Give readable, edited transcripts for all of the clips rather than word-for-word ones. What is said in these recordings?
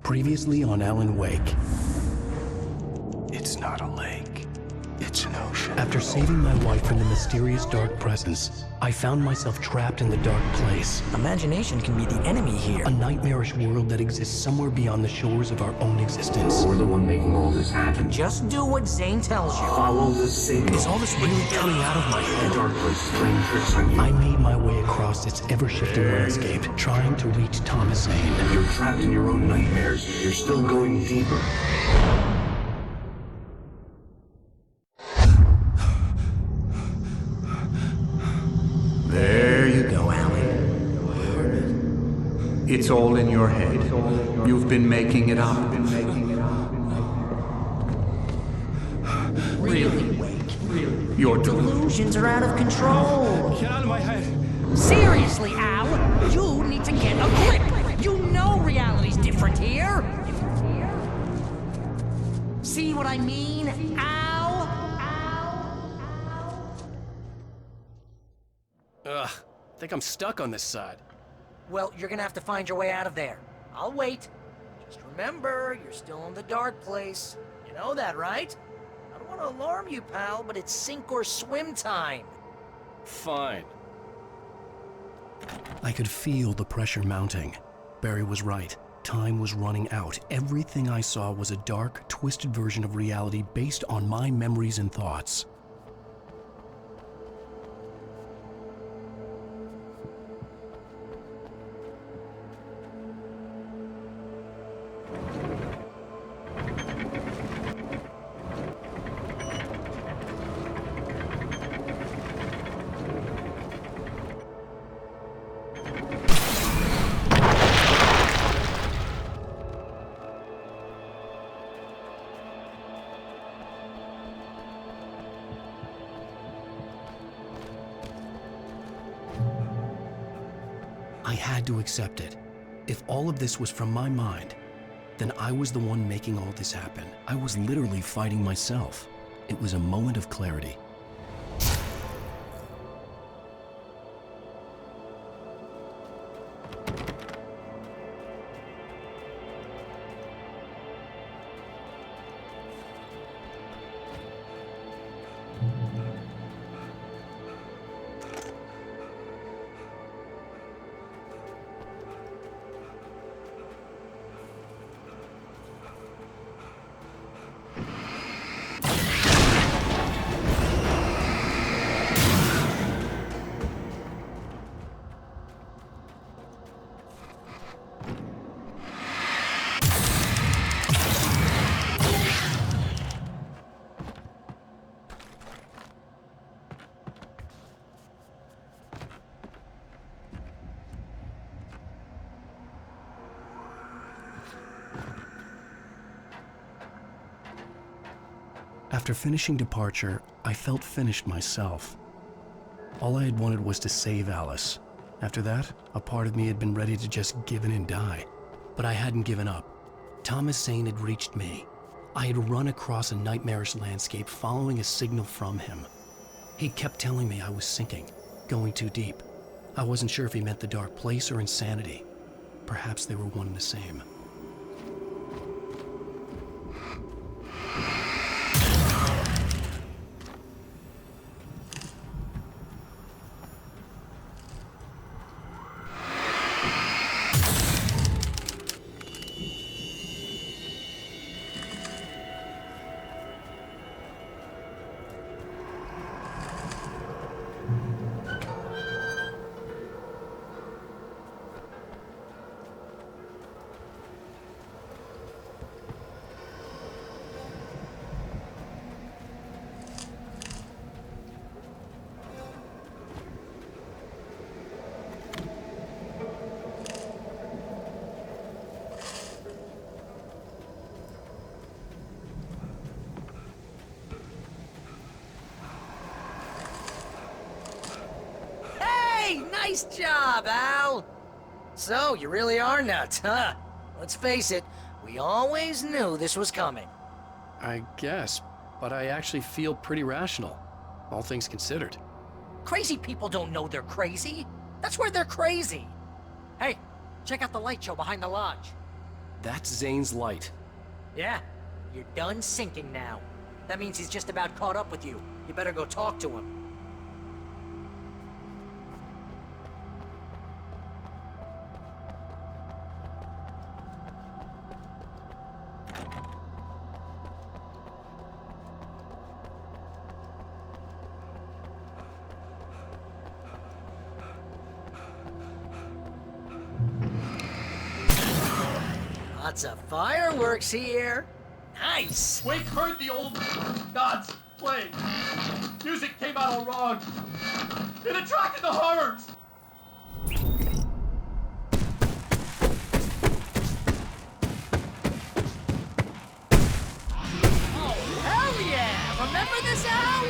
Previously on Alan Wake. It's not a lake. It's an ocean. After saving my wife from the mysterious dark presence, I found myself trapped in the dark place. Imagination can be the enemy here. A nightmarish world that exists somewhere beyond the shores of our own existence. We're the one making all this happen. Just do what Zane tells you. Follow the signal. Is all this really coming out of my head? The dark place is playing tricks on you. I made my way across its ever-shifting landscape, trying to reach Thomas Zane. You're trapped in your own nightmares. You're still going deeper. There you go, Alan. It's all in your head. You've been making it up. Really, Wake? Your Delusions are out of control. Get out of my head. Seriously, Al, you need to get a grip. You know reality's different here. See what I mean, Al? Ugh, I think I'm stuck on this side. Well, you're gonna have to find your way out of there. I'll wait. Just remember, you're still in the dark place. You know that, right? I don't want to alarm you, pal, but it's sink or swim time. Fine. I could feel the pressure mounting. Barry was right. Time was running out. Everything I saw was a dark, twisted version of reality based on my memories and thoughts. I had to accept it. If all of this was from my mind, then I was the one making all this happen. I was literally fighting myself. It was a moment of clarity. After finishing Departure, I felt finished myself. All I had wanted was to save Alice. After that, a part of me had been ready to just give in and die. But I hadn't given up. Thomas Zane had reached me. I had run across a nightmarish landscape following a signal from him. He kept telling me I was sinking, going too deep. I wasn't sure if he meant the dark place or insanity. Perhaps they were one and the same. Nice job, Al! So, you really are nuts, huh? Let's face it, we always knew this was coming. I guess, but I actually feel pretty rational, all things considered. Crazy people don't know they're crazy. That's where they're crazy. Hey, check out the light show behind the lodge. That's Zane's light. Yeah, you're done sinking now. That means he's just about caught up with you. You better go talk to him. Lots of fireworks here. Nice. Wake heard the old gods play. Music came out all wrong. It attracted the horrors. Oh, hell yeah! Remember this, Al?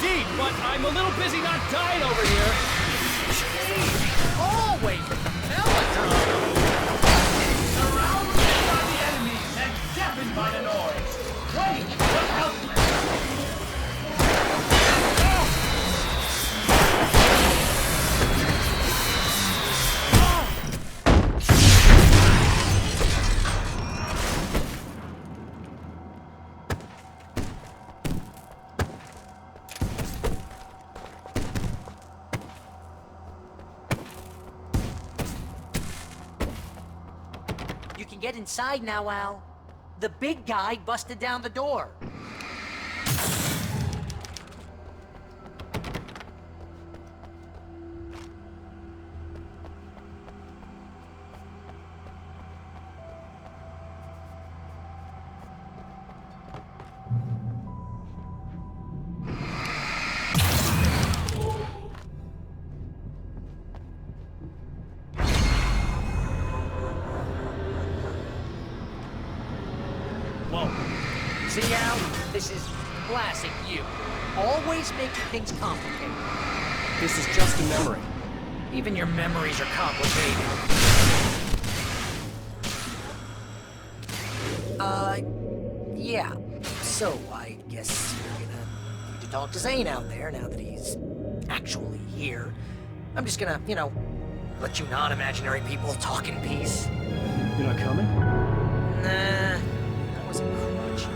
Deep, but I'm a little busy not dying over here. Always with the melodrama. Surrounded by the enemies and deafened by the noise. Wait, but helpless. You can get inside now, Al. The big guy busted down the door. Whoa. See, Al? This is classic you. Always making things complicated. This is just a memory. Even your memories are complicated. Yeah. So, I guess you're gonna need to talk to Zane out there now that he's actually here. I'm just gonna, let you non-imaginary people talk in peace. You're not coming? Nah, that was a crutch,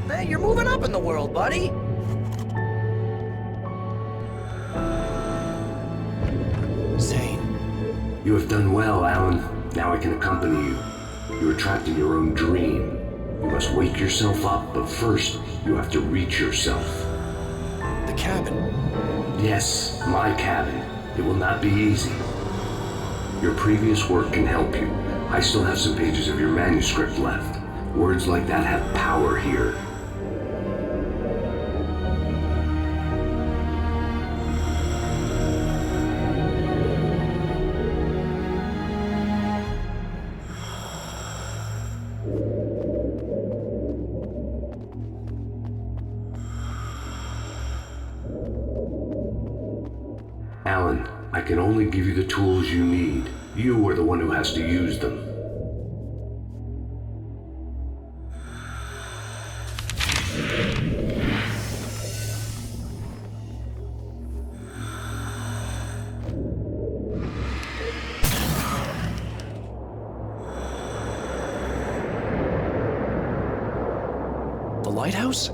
Hey, you're moving up in the world, buddy. Zane. You have done well, Alan. Now I can accompany you. You are trapped in your own dream. You must wake yourself up, but first, you have to reach yourself. The cabin. Yes, my cabin. It will not be easy. Your previous work can help you. I still have some pages of your manuscript left. Words like that have power here. Alan, I can only give you the tools you need. You are the one who has to use them. lighthouse?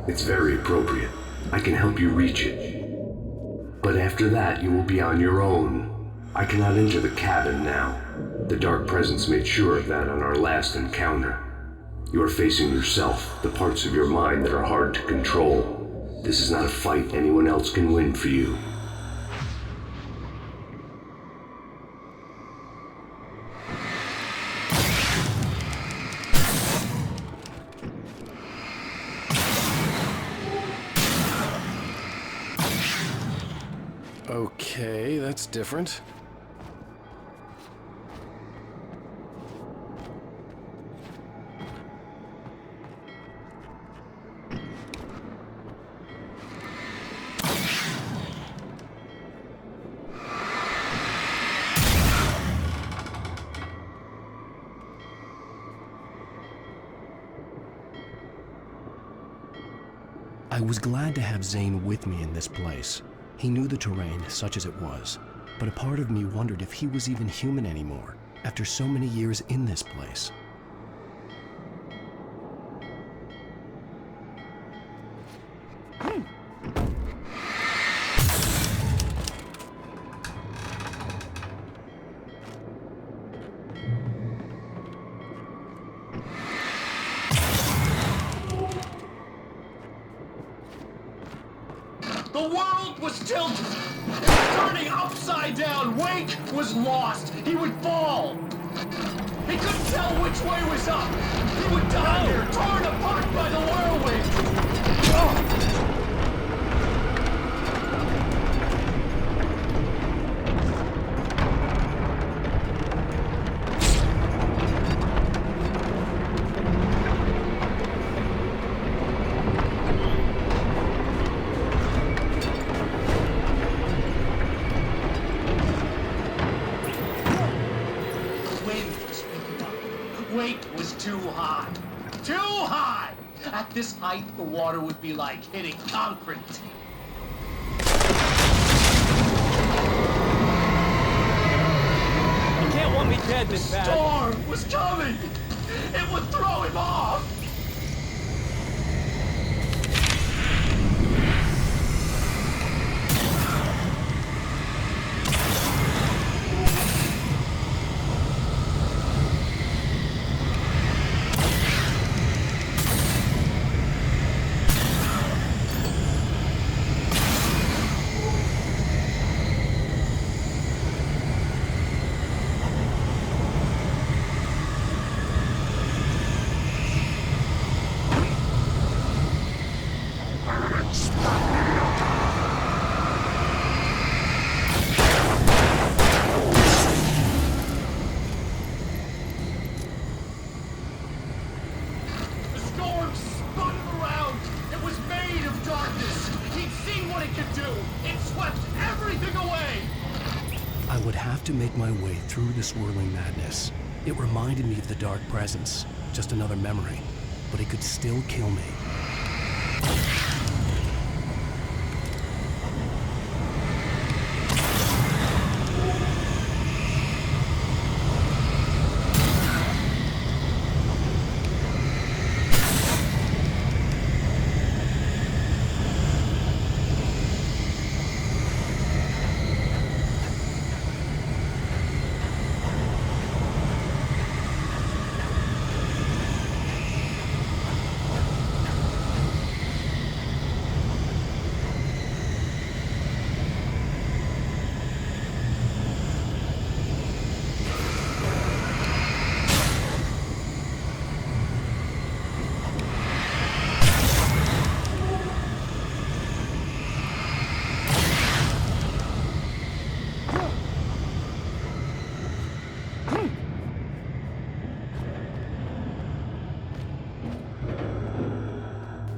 It's very appropriate. I can help you reach it. But after that, you will be on your own. I cannot enter the cabin now. The Dark Presence made sure of that on our last encounter. You are facing yourself, the parts of your mind that are hard to control. This is not a fight anyone else can win for you. Okay, that's different. I was glad to have Zane with me in this place. He knew the terrain, such as it was, but a part of me wondered if he was even human anymore, after so many years in this place. The world was tilted. It was turning upside down. Wake was lost. He would fall. He couldn't tell which way was up. He would die here, torn apart by the whirlwind. Wake was too high. Too high! At this height, the water would be like hitting concrete. You can't want me dead The this bad. storm was coming! It would throw him off! I would have to make my way through the swirling madness. It reminded me of the Dark Presence, just another memory, but it could still kill me.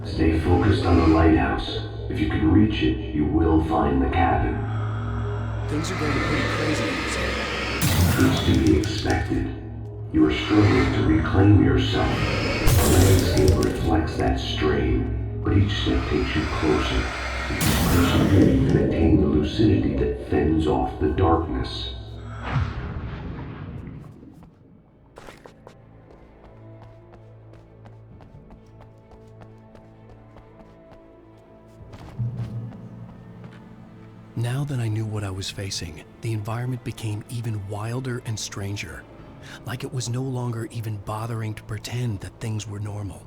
Stay focused on the lighthouse. If you can reach it, you will find the cabin. Things are going pretty crazy in this area. It's to be expected. You are struggling to reclaim yourself. The landscape reflects that strain, but each step takes you closer. If you persevere, you can attain the lucidity that fends off the darkness. Now that I knew what I was facing, the environment became even wilder and stranger, like it was no longer even bothering to pretend that things were normal.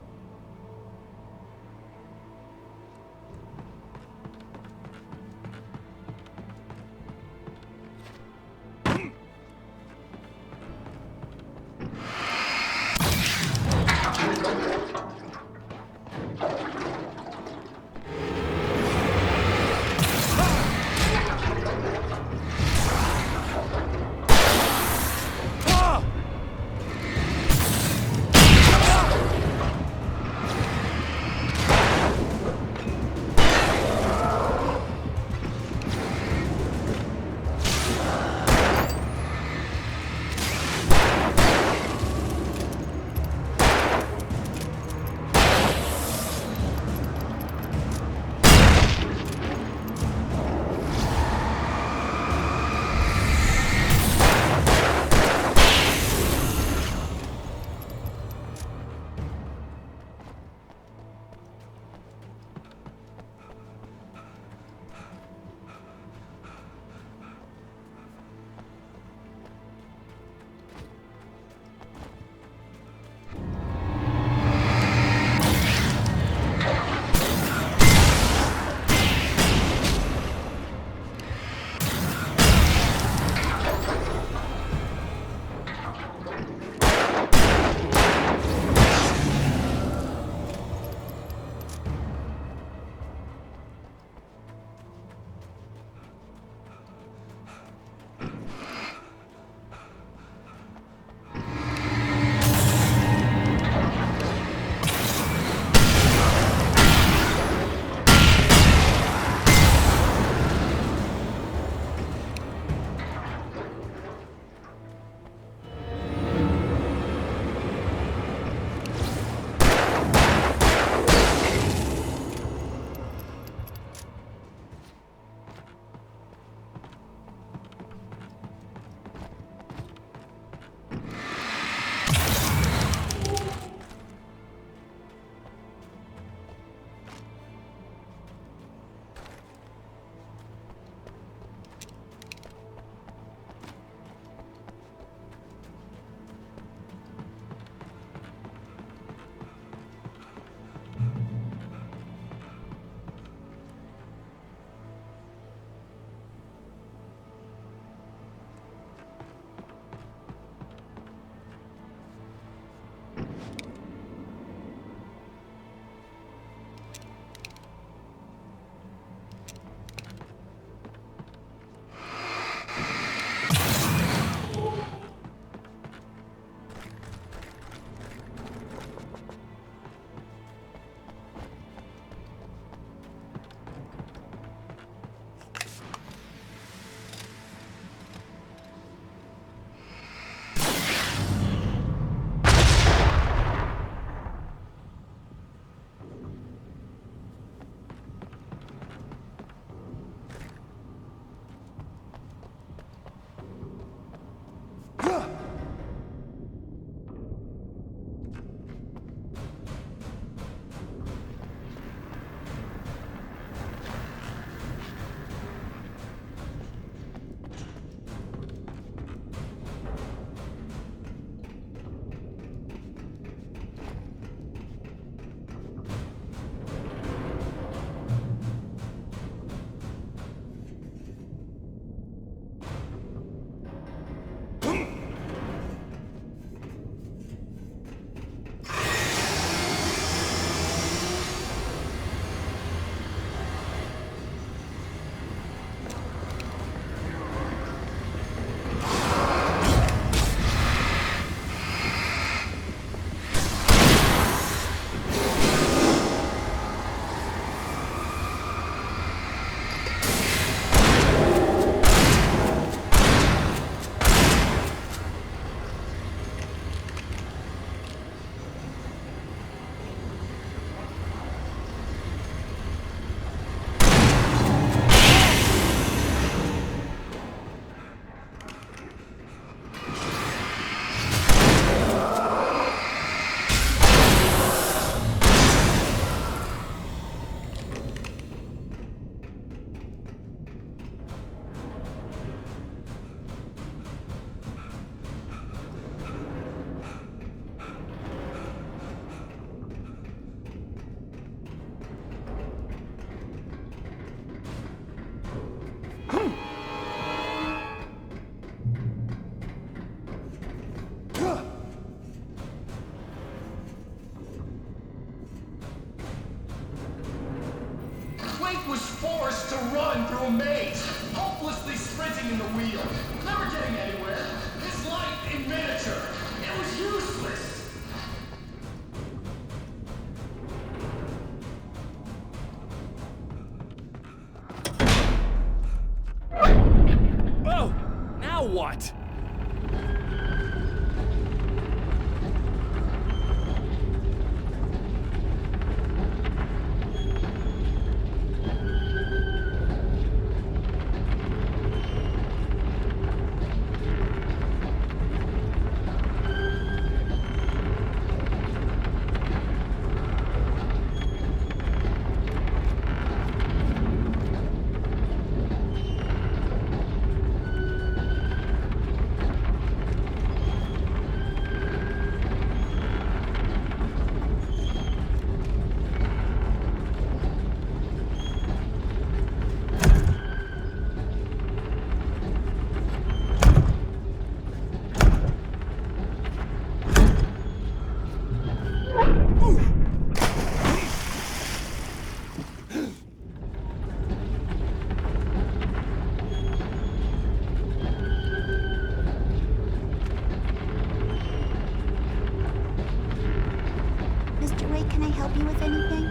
help you with anything?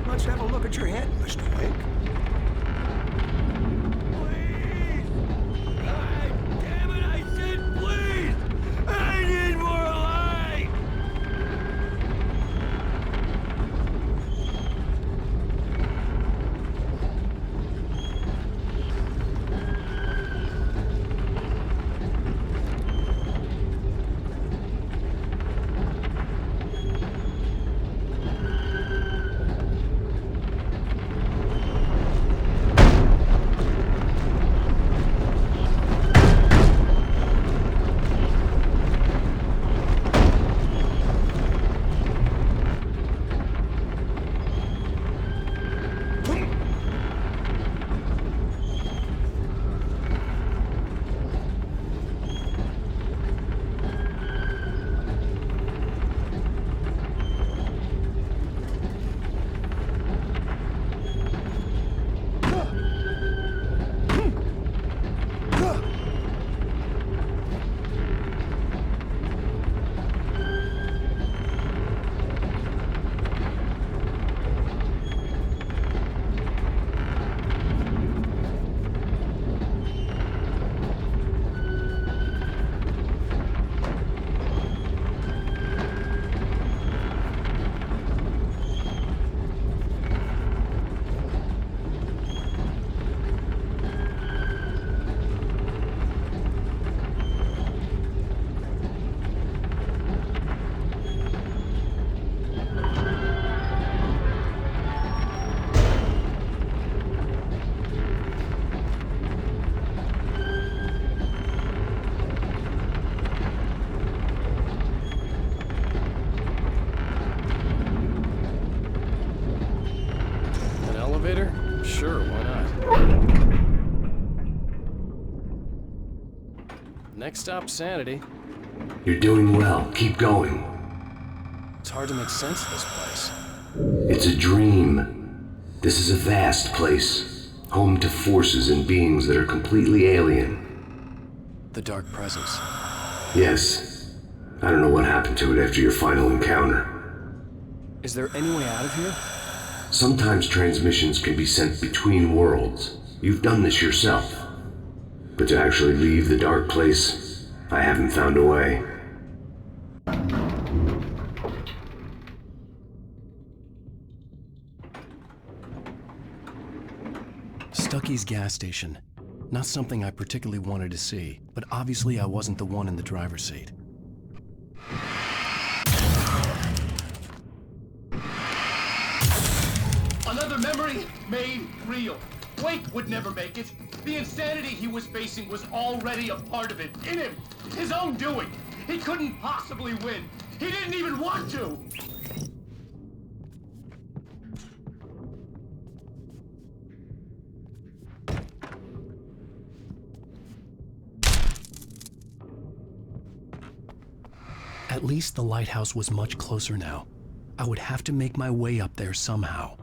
Let's have a look at your head, Mr. Wake. Please! Damn it, I said please! I need more light! Sure, why not? Next stop, Sanity. You're doing well. Keep going. It's hard to make sense of this place. It's a dream. This is a vast place, home to forces and beings that are completely alien. The Dark Presence. Yes. I don't know what happened to it after your final encounter. Is there any way out of here? Sometimes transmissions can be sent between worlds. You've done this yourself. But to actually leave the dark place, I haven't found a way. Stucky's gas station. Not something I particularly wanted to see, but obviously I wasn't the one in the driver's seat. Another memory made real. Wake would never make it. The insanity he was facing was already a part of it, in him. His own doing. He couldn't possibly win. He didn't even want to. At least the lighthouse was much closer now. I would have to make my way up there somehow.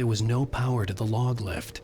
there was no power to the log lift.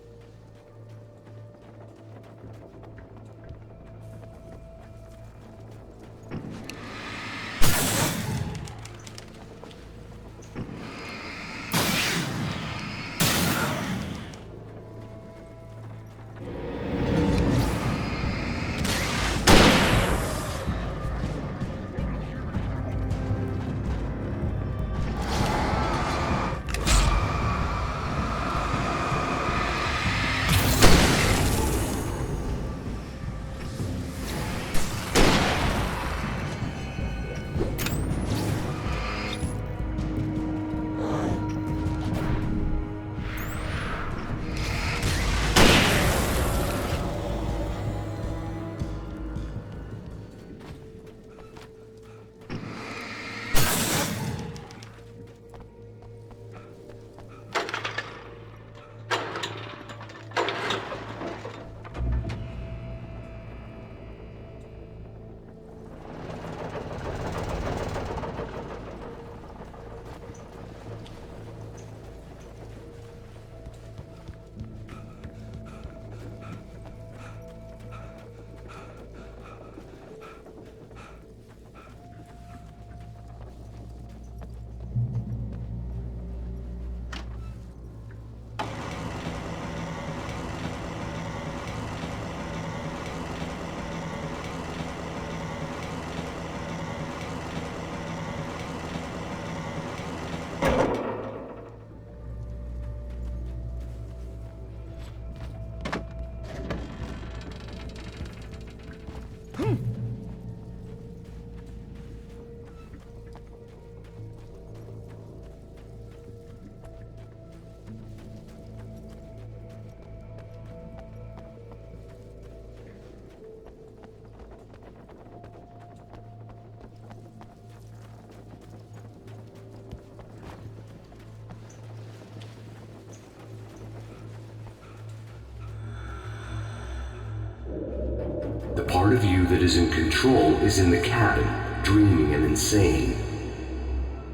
The part of you that is in control is in the cabin, dreaming and insane.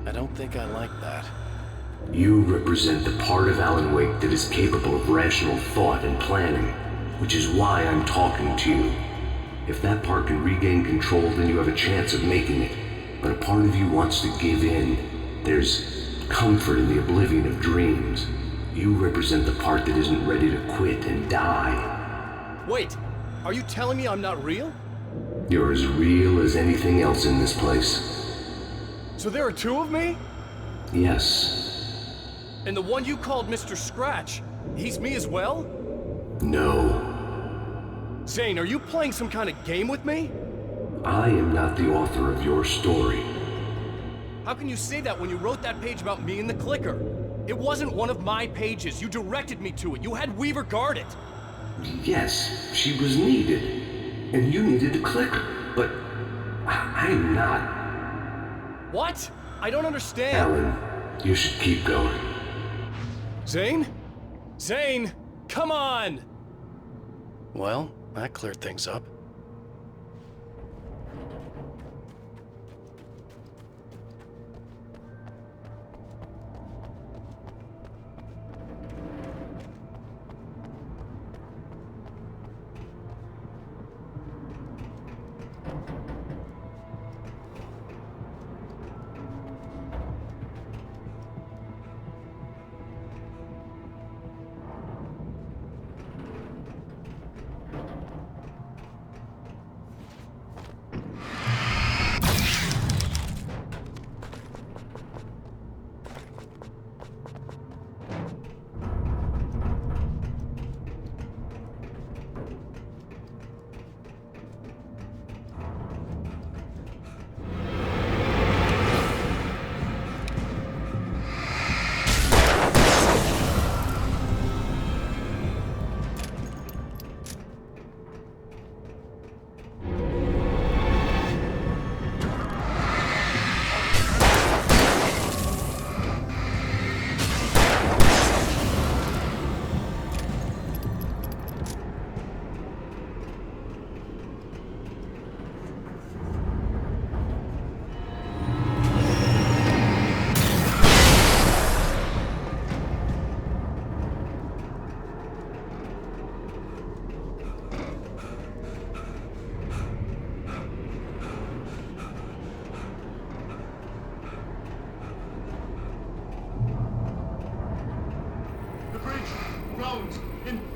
I don't think I like that. You represent the part of Alan Wake that is capable of rational thought and planning, which is why I'm talking to you. If that part can regain control, then you have a chance of making it. But a part of you wants to give in. There's comfort in the oblivion of dreams. You represent the part that isn't ready to quit and die. Wait, are you telling me I'm not real? You're as real as anything else in this place. So there are two of me? Yes. And the one you called Mr. Scratch, he's me as well? No. Zane, are you playing some kind of game with me? I am not the author of your story. How can you say that when you wrote that page about me and the clicker? It wasn't one of my pages. You directed me to it. You had Weaver guard it. Yes, she was needed. And you needed to click her. But I'm not. What? I don't understand. Alan, you should keep going. Zane? Zane, come on! Well, that cleared things up.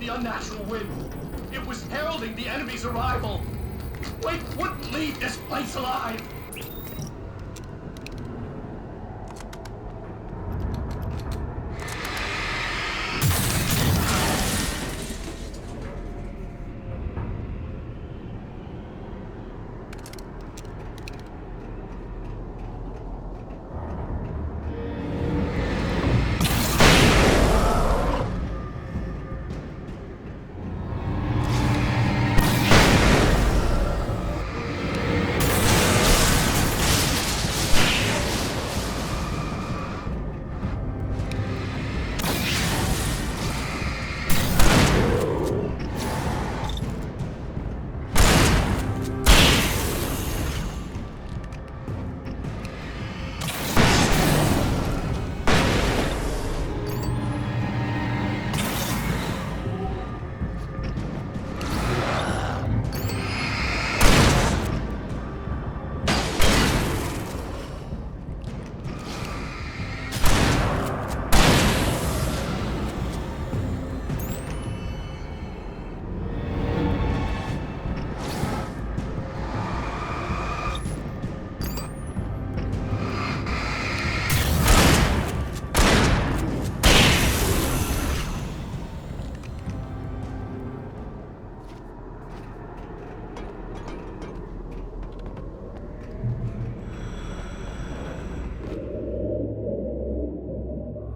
the unnatural wind. It was heralding the enemy's arrival. Wake wouldn't leave this place alive.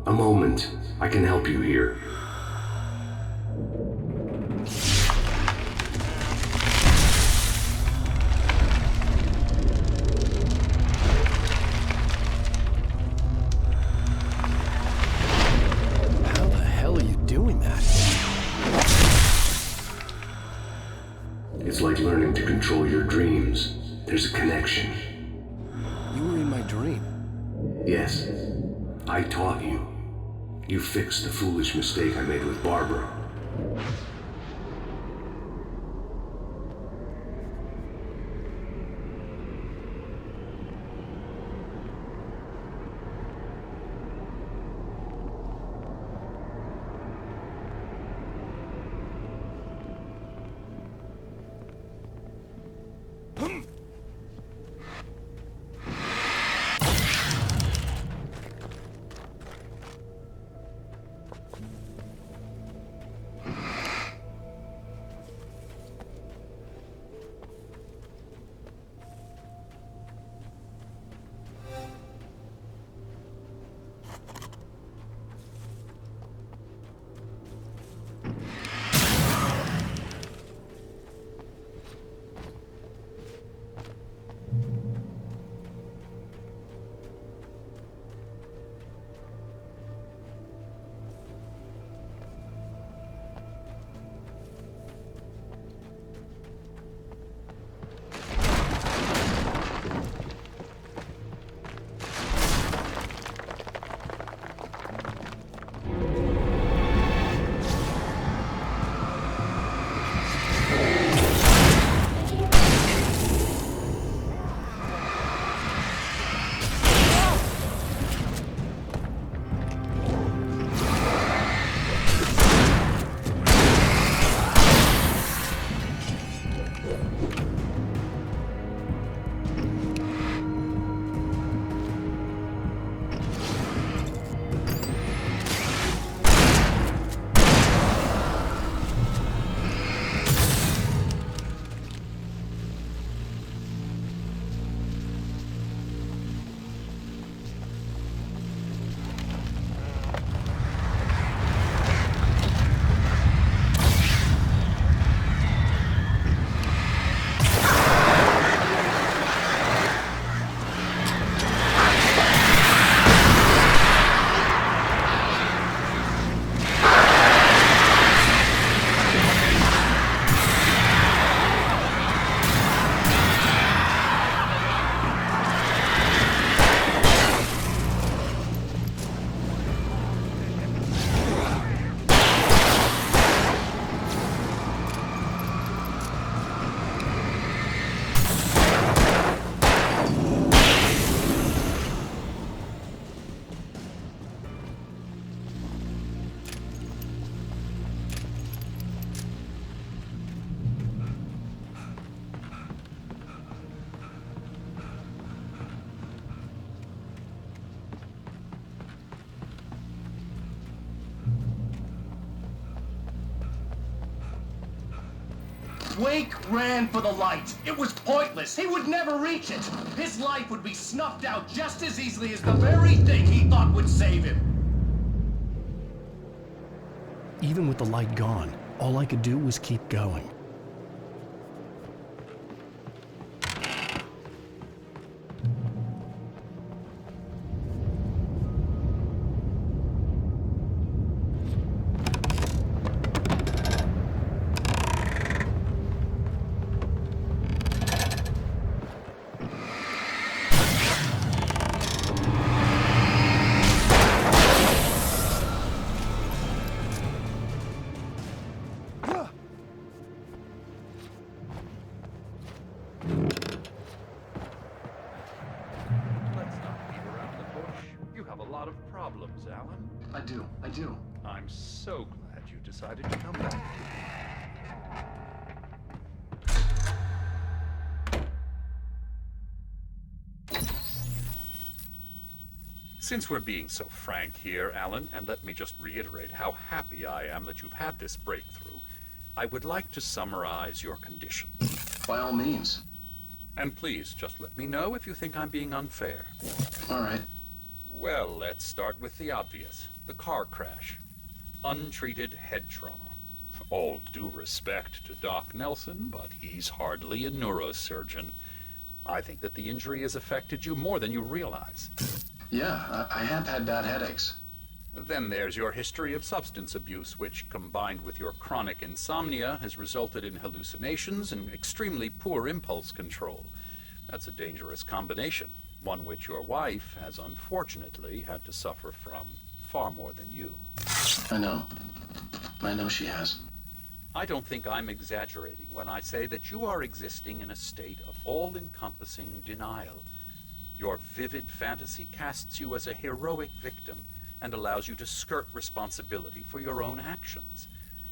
A moment. I can help you here. How the hell are you doing that? It's like learning to control your dreams. There's a connection. You were in my dream. Yes, I taught you. You fixed the foolish mistake I made with Barbara. Wake ran for the light. It was pointless. He would never reach it. His life would be snuffed out just as easily as the very thing he thought would save him. Even with the light gone, all I could do was keep going. Let's not beat around the bush. You have a lot of problems, Alan. I do. I'm so glad you decided to come back. Since we're being so frank here, Alan, and let me just reiterate how happy I am that you've had this breakthrough, I would like to summarize your condition. By all means. And please, just let me know if you think I'm being unfair. All right. Well, let's start with the obvious. The car crash. Untreated head trauma. All due respect to Doc Nelson, but he's hardly a neurosurgeon. I think that the injury has affected you more than you realize. Yeah, I have had bad headaches. Then there's your history of substance abuse, which, combined with your chronic insomnia, has resulted in hallucinations and extremely poor impulse control. That's a dangerous combination, one which your wife has unfortunately had to suffer from far more than you. I know. I know she has. I don't think I'm exaggerating when I say that you are existing in a state of all-encompassing denial. Your vivid fantasy casts you as a heroic victim and allows you to skirt responsibility for your own actions.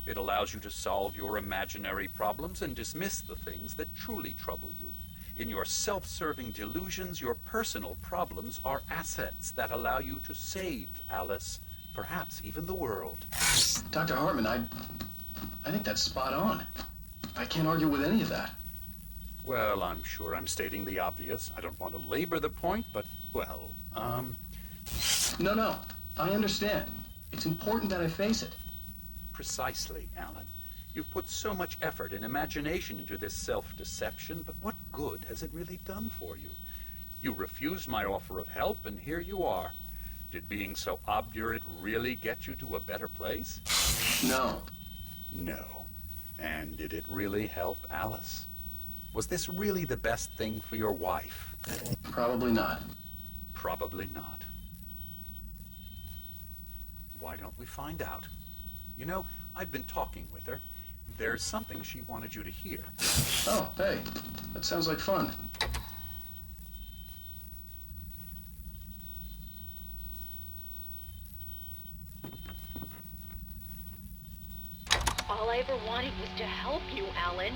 It allows you to solve your imaginary problems and dismiss the things that truly trouble you. In your self-serving delusions, your personal problems are assets that allow you to save Alice, perhaps even the world. Dr. Hartman, I think that's spot on. I can't argue with any of that. Well, I'm sure I'm stating the obvious. I don't want to labor the point, but, well, No, I understand. It's important that I face it. Precisely, Alan. You've put so much effort and imagination into this self-deception, but what good has it really done for you? You refused my offer of help, and here you are. Did being so obdurate really get you to a better place? No. No. And did it really help Alice? Was this really the best thing for your wife? Probably not. Probably not. Why don't we find out? You know, I've been talking with her. There's something she wanted you to hear. Oh, hey. That sounds like fun. All I ever wanted was to help you, Alan.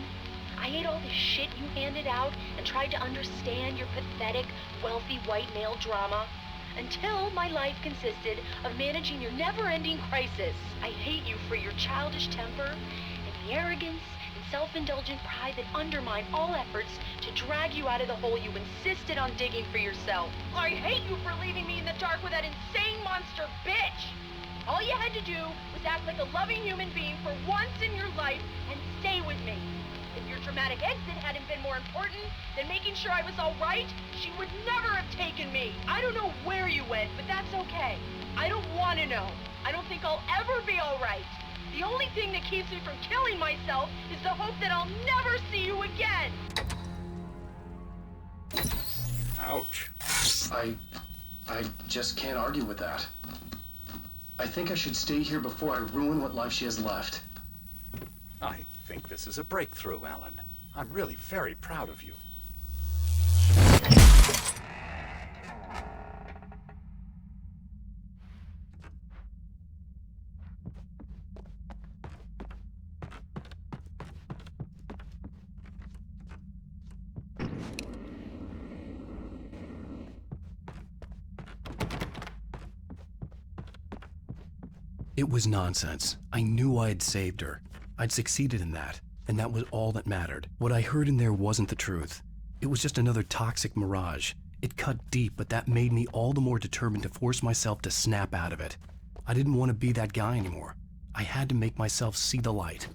I ate all the shit you handed out and tried to understand your pathetic, wealthy white male drama. Until my life consisted of managing your never-ending crisis. I hate you for your childish temper and the arrogance and self-indulgent pride that undermine all efforts to drag you out of the hole you insisted on digging for yourself. I hate you for leaving me in the dark with that insane monster bitch! All you had to do was act like a loving human being for once in your life and stay with me. If your dramatic exit hadn't been more important than making sure I was all right, she would never have taken me. I don't know where you went, but that's okay. I don't want to know. I don't think I'll ever be all right. The only thing that keeps me from killing myself is the hope that I'll never see you again. Ouch. I just can't argue with that. I think I should stay here before I ruin what life she has left. I think this is a breakthrough, Alan. I'm really very proud of you. It was nonsense. I knew I had saved her. I'd succeeded in that. and that was all that mattered. What I heard in there wasn't the truth. It was just another toxic mirage. It cut deep, but that made me all the more determined to force myself to snap out of it. I didn't want to be that guy anymore. I had to make myself see the light.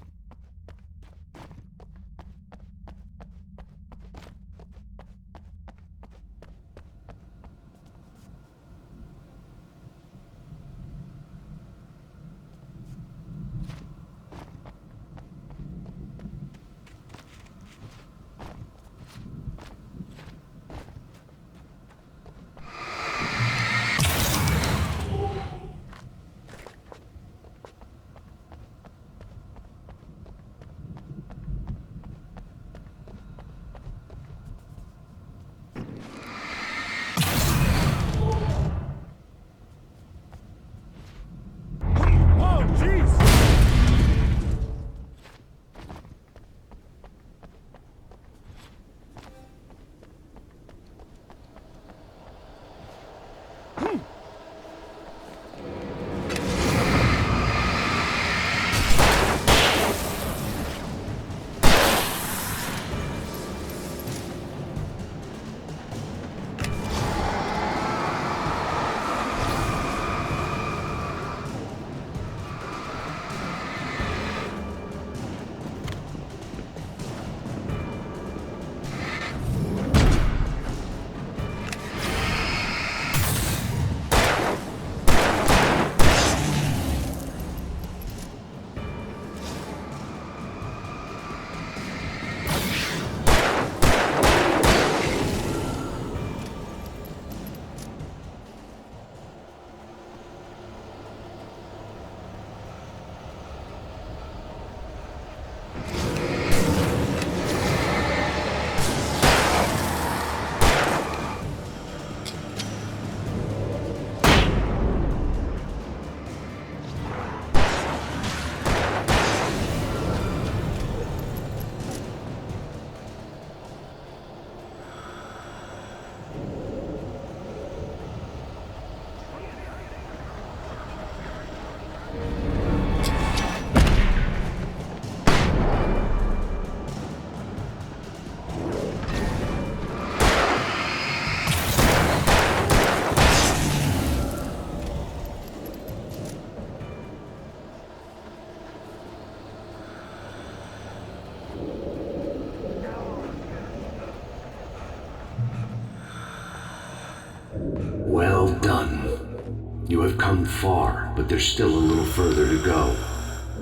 Well done. You have come far, but there's still a little further to go.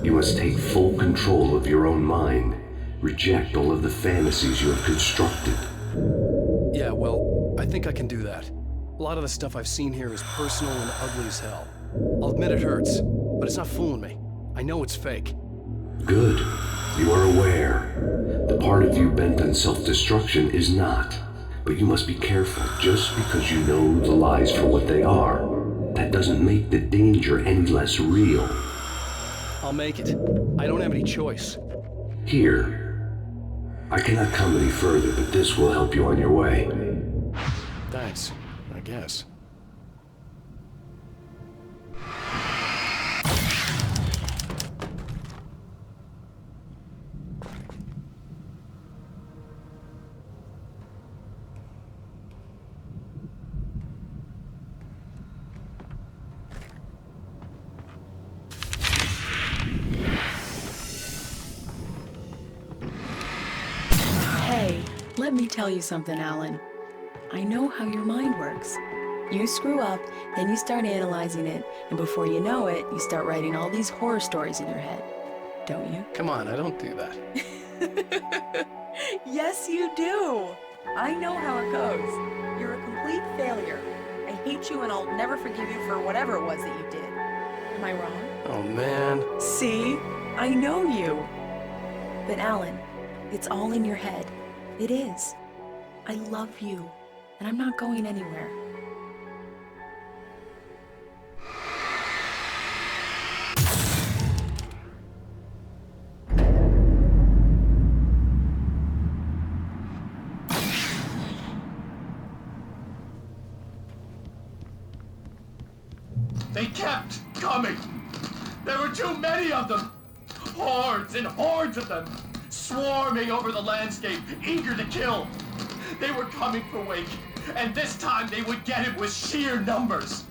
You must take full control of your own mind. Reject all of the fantasies you have constructed. Yeah, well, I think I can do that. A lot of the stuff I've seen here is personal and ugly as hell. I'll admit it hurts, but it's not fooling me. I know it's fake. Good. You are aware. The part of you bent on self-destruction is not. But you must be careful. Just because you know the lies for what they are, that doesn't make the danger any less real. I'll make it. I don't have any choice. Here. I cannot come any further, but this will help you on your way. Thanks, I guess. Let me tell you something, Alan. I know how your mind works. You screw up, then you start analyzing it, and before you know it, you start writing all these horror stories in your head. Don't you? Come on, I don't do that. Yes, you do. I know how it goes. You're a complete failure. I hate you and I'll never forgive you for whatever it was that you did. Am I wrong? Oh, man. See? I know you. But Alan, it's all in your head. It is. I love you, and I'm not going anywhere. They kept coming. There were too many of them. Hordes and hordes of them. swarming over the landscape, eager to kill. They were coming for Wake, and this time they would get him with sheer numbers.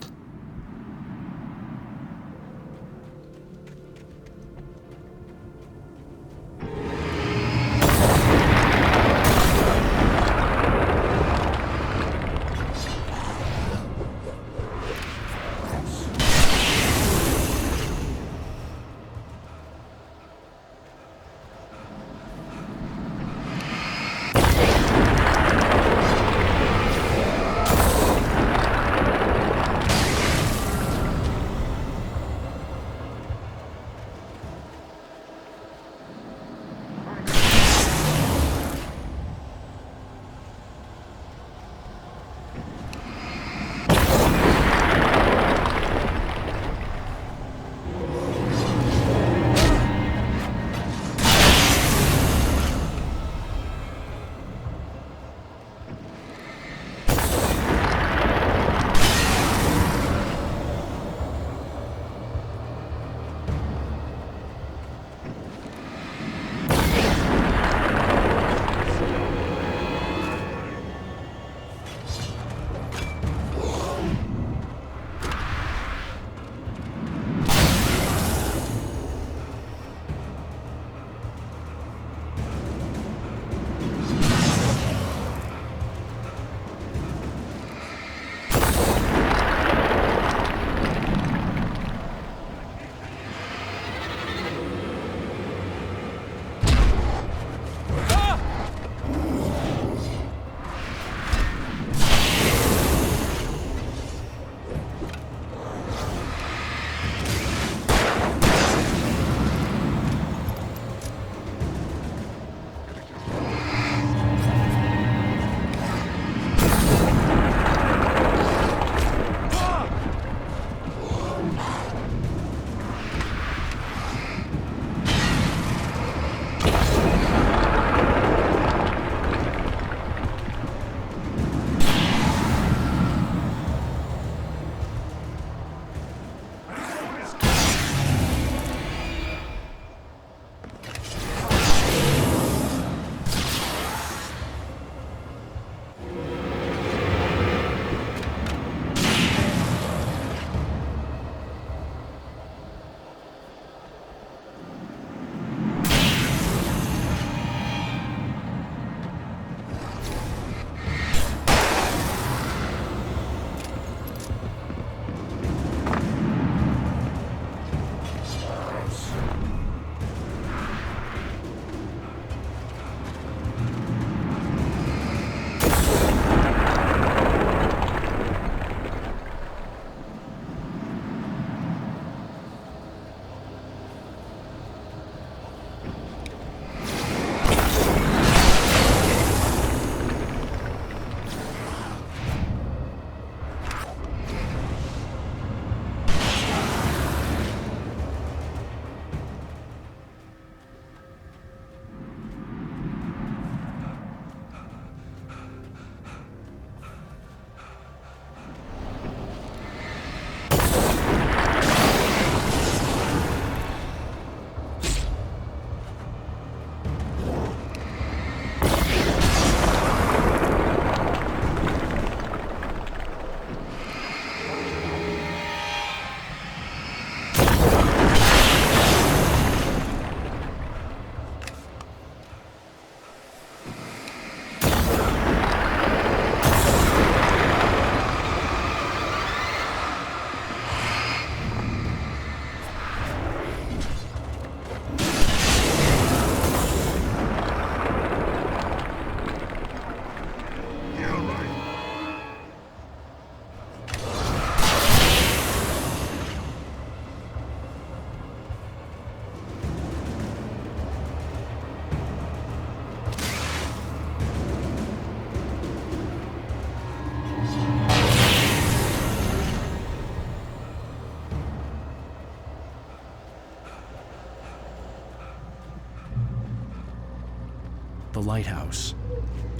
The lighthouse.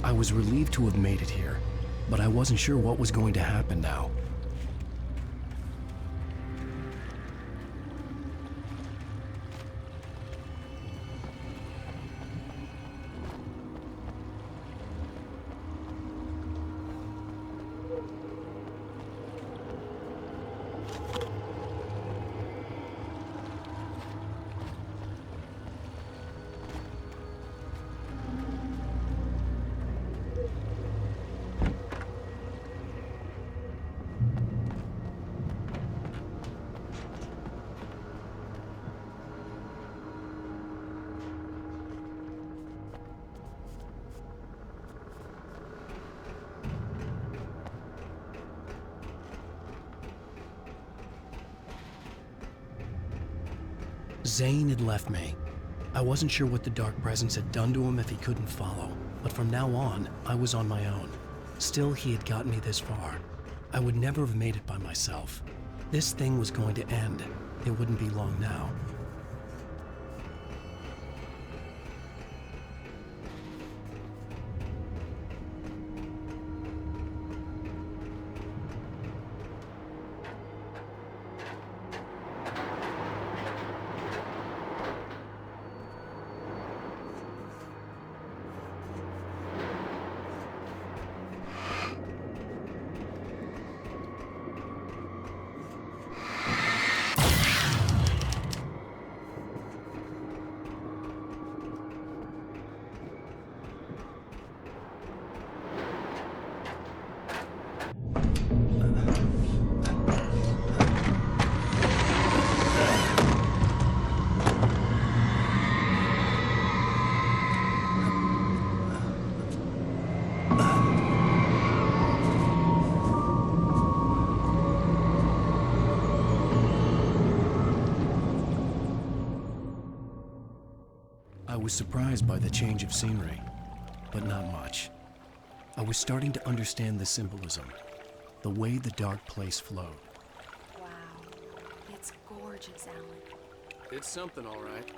I was relieved to have made it here, but I wasn't sure what was going to happen now. Zane had left me. I wasn't sure what the dark presence had done to him if he couldn't follow, but from now on, I was on my own. Still, he had gotten me this far. I would never have made it by myself. This thing was going to end. It wouldn't be long now. I was surprised by the change of scenery, but not much. I was starting to understand the symbolism, the way the dark place flowed. Wow, it's gorgeous, Alan. It's something, all right.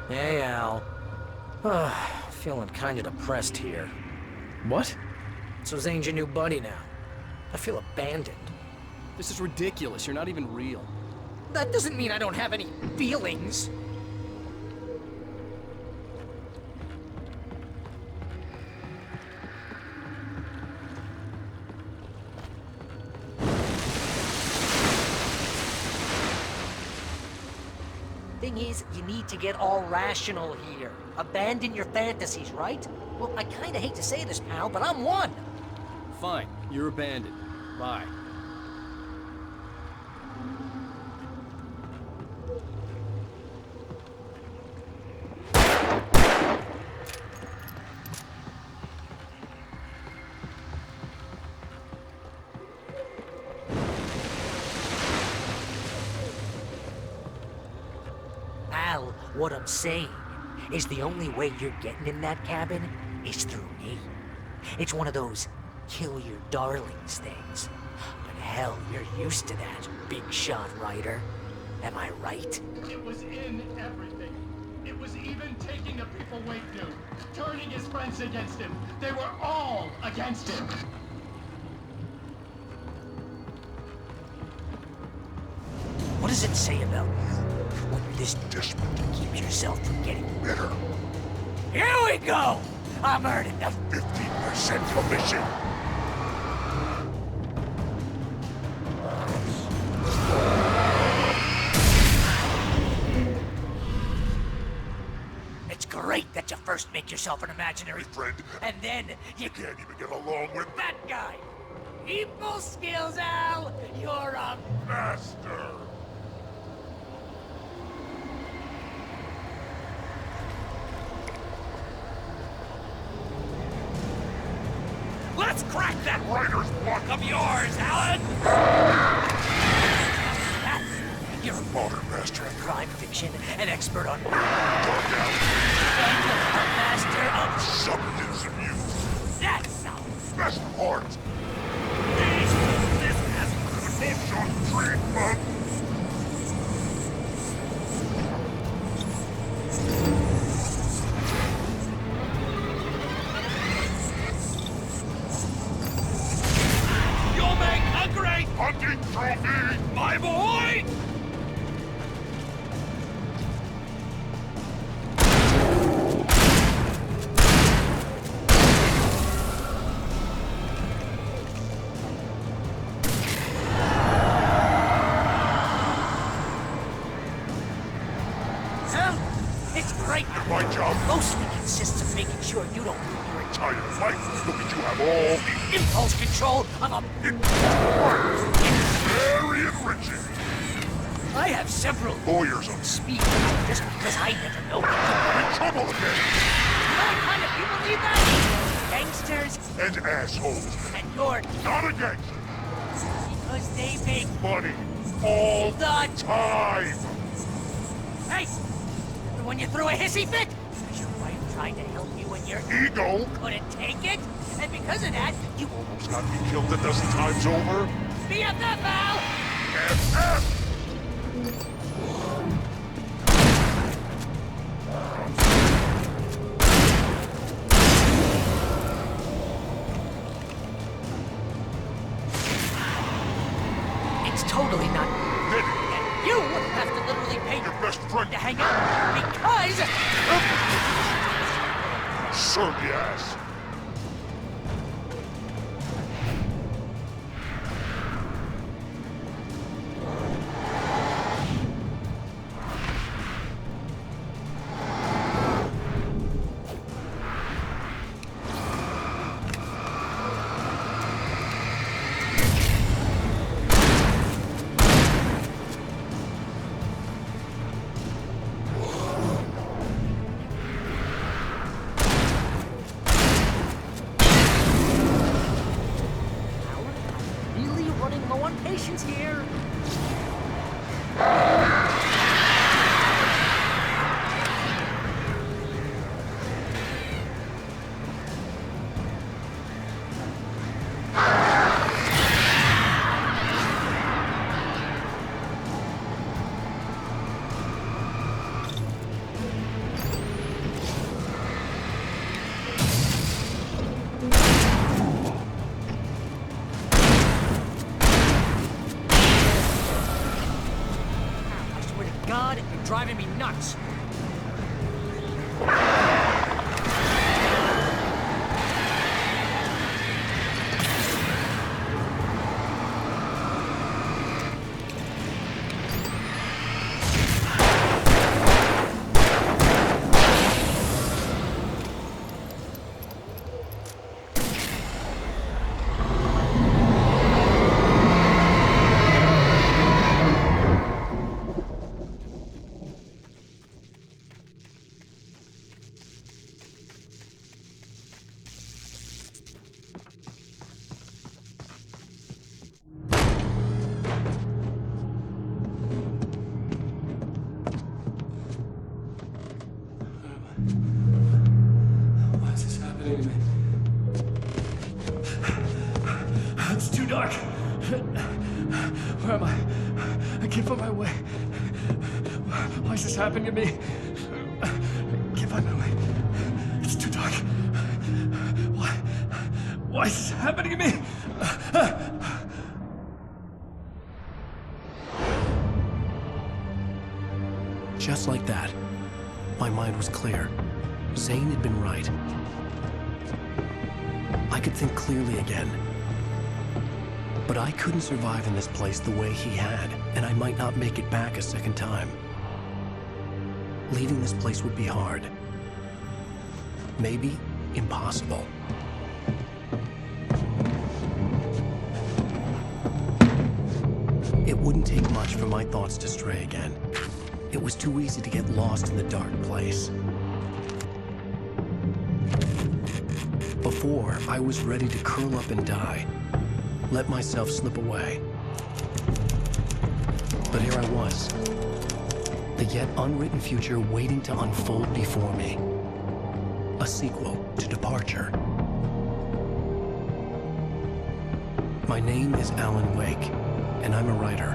Hey, Al. Feeling kinda depressed here. What? So Zane's your new buddy now. I feel abandoned. This is ridiculous. You're not even real. That doesn't mean I don't have any feelings. Thing is, you need to get all rational here. Abandon your fantasies, right? Well, I kinda hate to say this, pal, but I'm one. Fine. You're abandoned. Bye. Al, what I'm saying is the only way you're getting in that cabin is through me. It's one of those kill your darlings things. But hell, you're used to that, big shot writer. Am I right? It was in everything. It was even taking the people Wake knew, turning his friends against him. They were all against him. What does it say about you when you're this desperate to keep yourself from getting better? Here we go! I'm earning the 15% commission. It's great that you first make yourself an imaginary friend, and then you can't even get along with that guy. People skills, Al! You're a Master! Let's crack that Writer's block of yours, Alan! You're a modern master of crime fiction, an expert on dark alley, and a master of substance abuse, that's all. best of heart. This has emotion treatment. You'll make a great Hunting trophy! my boy! It's great. My job Mostly consists of making sure you don't ruin your entire life. Look at you have all the impulse control of a very enriching. I have several Lawyers on speed just because I never know. in trouble again. What kind of people need that? Gangsters And assholes. and you're Not a gangster. because they make Money. All the time. hey. When you threw a hissy fit, because your wife tried to help you and your Ego. couldn't take it, and because of that, you almost Got me killed a dozen times over. BFF, Al! FF. It's totally not. And you have to literally pay Your best friend. to hang out because Serve the ass. really running low on patience here. I swear to God, you're driving me nuts. Why is this happening to me? It's too dark. Where am I? I can't find my way. Why is this happening to me? I can't find my way. It's too dark. Why is this happening to me? Just like that, my mind was clear. Zane had been right. I could think clearly again. But I couldn't survive in this place the way he had, and I might not make it back a second time. Leaving this place would be hard. Maybe impossible. It wouldn't take much for my thoughts to stray again. It was too easy to get lost in the dark place. Before, I was ready to curl up and die, let myself slip away. But here I was, the yet unwritten future waiting to unfold before me. A sequel to Departure. My name is Alan Wake, and I'm a writer.